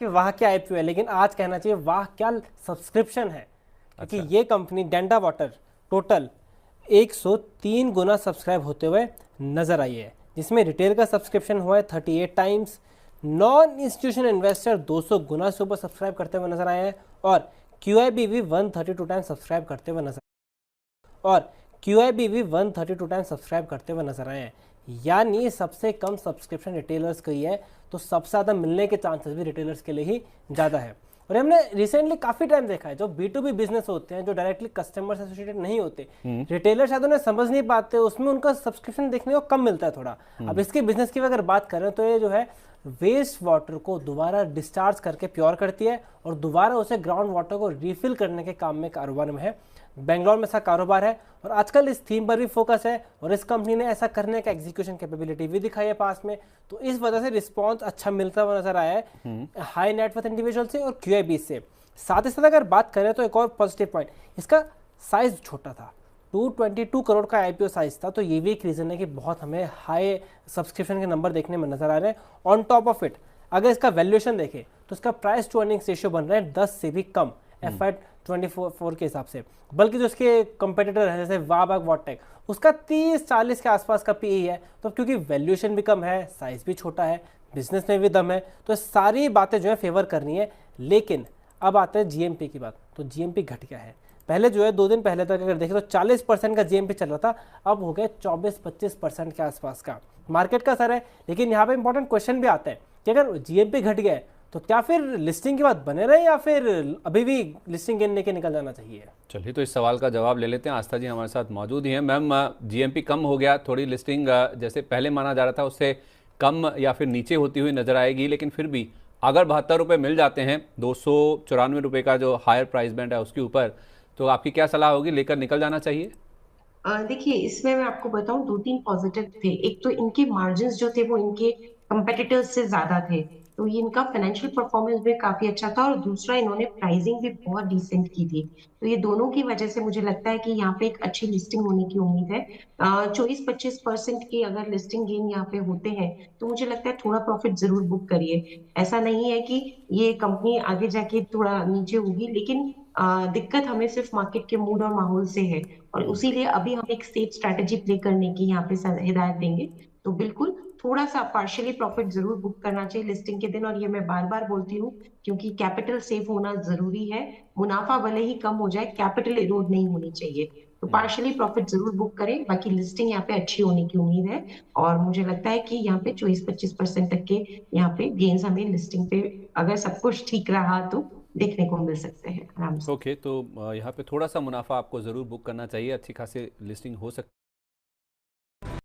कि वाह क्या आईपीओ है, लेकिन आज कहना चाहिए वाह क्या सब्सक्रिप्शन है। क्योंकि अच्छा। ये कंपनी डेंटा वाटर टोटल 103 गुना सब्सक्राइब होते हुए नजर आई है, जिसमें रिटेल का सब्सक्रिप्शन हुआ है 38 टाइम्स, नॉन इंस्टीट्यूशनल इन्वेस्टर 200 गुना से ऊपर सब्सक्राइब करते हुए नजर आए हैं, और QIB भी 132 टाइम्स सब्सक्राइब करते हुए नजर और QIB भी 132 टाइम्स सब्सक्राइब करते हुए नजर आए हैं। यानी सबसे कम सब्सक्रिप्शन रिटेलर्स की है, तो सबसे ज़्यादा मिलने के चांसेस भी रिटेलर्स के लिए ही ज़्यादा है। और हमने रिसेंटली काफ़ी टाइम देखा है, जो B2B बिजनेस होते हैं, जो डायरेक्टली कस्टमर से एसोसिएटेड नहीं होते, रिटेलर शायद उन्हें समझ नहीं पाते, उसमें उनका सब्सक्रिप्शन देखने को कम मिलता है थोड़ा। अब इसके बिजनेस की अगर बात करें तो ये जो है वेस्ट वाटर को दोबारा डिस्चार्ज करके प्योर करती है और दोबारा उसे ग्राउंड वाटर को रिफिल करने के काम में कारोबार में है। बेंगलोर में ऐसा कारोबार है और आजकल इस थीम पर भी फोकस है, और इस कंपनी ने ऐसा करने का एग्जीक्यूशन कैपेबिलिटी भी दिखाई है पास में, तो इस वजह से रिस्पॉन्स अच्छा मिलता हुआ नजर आया है हाई नेटवर्थ इंडिविजुअल से और QIB से। साथ ही साथ अगर बात करें तो एक और पॉजिटिव पॉइंट, इसका साइज छोटा था, 222 करोड़ का IPO साइज था, तो ये भी एक रीजन है कि बहुत हमें हाई सब्सक्रिप्शन के नंबर देखने में नजर आ रहे हैं। ऑन टॉप ऑफ इट अगर इसका वैल्यूएशन देखें तो इसका प्राइस टू अर्निंग्स रेशियो बन रहा है 10 से भी कम FY24 के हिसाब से, बल्कि जो इसके कंपेटिटर है जैसे वाबाग वॉटेक, उसका 30-40 के आसपास का PE है। तो क्योंकि वैल्यूएशन भी कम है, साइज भी छोटा है, बिजनेस में भी दम है, तो सारी बातें जो है फेवर करनी है। लेकिन अब आते हैं GMP की बात, तो GMP घट गया है। पहले जो है 2 दिन पहले तक अगर देखें तो 40% का GMP चल रहा था, अब हो गया 24-25% के आसपास का मार्केट का असर है। लेकिन यहाँ पे इंपॉर्टेंट क्वेश्चन भी आता है कि अगर GMP घट गया है तो क्या फिर लिस्टिंग के बाद बने रहे या फिर अभी भी लिस्टिंग गेन लेके निकल जाना चाहिए? चलिए, तो इस सवाल का जवाब ले लेते हैं। आस्था जी हमारे साथ मौजूद ही हैं। मैम, GMP कम हो गया, थोड़ी लिस्टिंग जैसे पहले माना जा रहा था उससे कम या फिर नीचे होती हुई नजर आएगी, लेकिन फिर भी अगर 72 रुपये मिल जाते हैं, 294 रुपये का जो हायर प्राइस बैंड है उसके ऊपर, तो आपकी क्या सलाह होगी? लेकर निकल जाना चाहिए? देखिए, इसमें मैं आपको बताऊं, दो तीन पॉजिटिव थे। एक तो इनके मार्जिन्स जो थे वो इनके कंपेटिटर्स से ज्यादा थे, तो ये इनका फाइनेंशियल परफॉर्मेंस भी काफी अच्छा था। और दूसरा, इन्होंने प्राइसिंग भी बहुत डिसेंट की थी। तो ये दोनों की वजह से मुझे लगता है कि यहाँ पे एक अच्छी लिस्टिंग होने की उम्मीद है। 24-25% की अगर लिस्टिंग गेन यहाँ पे होते हैं तो मुझे लगता है थोड़ा प्रॉफिट जरूर बुक करिए। ऐसा नहीं है कि ये कंपनी आगे जाके थोड़ा नीचे होगी, लेकिन दिक्कत हमें सिर्फ मार्केट के मूड और माहौल से है, और उसीलिए अभी हम एक सेफ स्ट्रैटेजी प्ले करने की यहाँ पे हिदायत देंगे। तो बिल्कुल थोड़ा सा पार्शियली प्रॉफिट जरूर बुक करना चाहिए लिस्टिंग के दिन। और ये मैं बार बार बोलती हूँ, क्योंकि कैपिटल सेफ होना जरूरी है। मुनाफा भले ही कम हो जाए, कैपिटल इरोड नहीं होनी चाहिए। तो पार्शियली प्रॉफिट जरूर बुक करें। बाकी लिस्टिंग यहाँ पे अच्छी होने की उम्मीद है, और मुझे लगता है कि यहाँ पे 24-25% तक के यहाँ पे गेन्स हमें लिस्टिंग पे, अगर सब कुछ ठीक रहा तो देखने को मिल सकते हैं आराम से। ओके, तो यहाँ पे थोड़ा सा मुनाफा आपको ज़रूर बुक करना चाहिए, अच्छी खासी लिस्टिंग हो सकती है।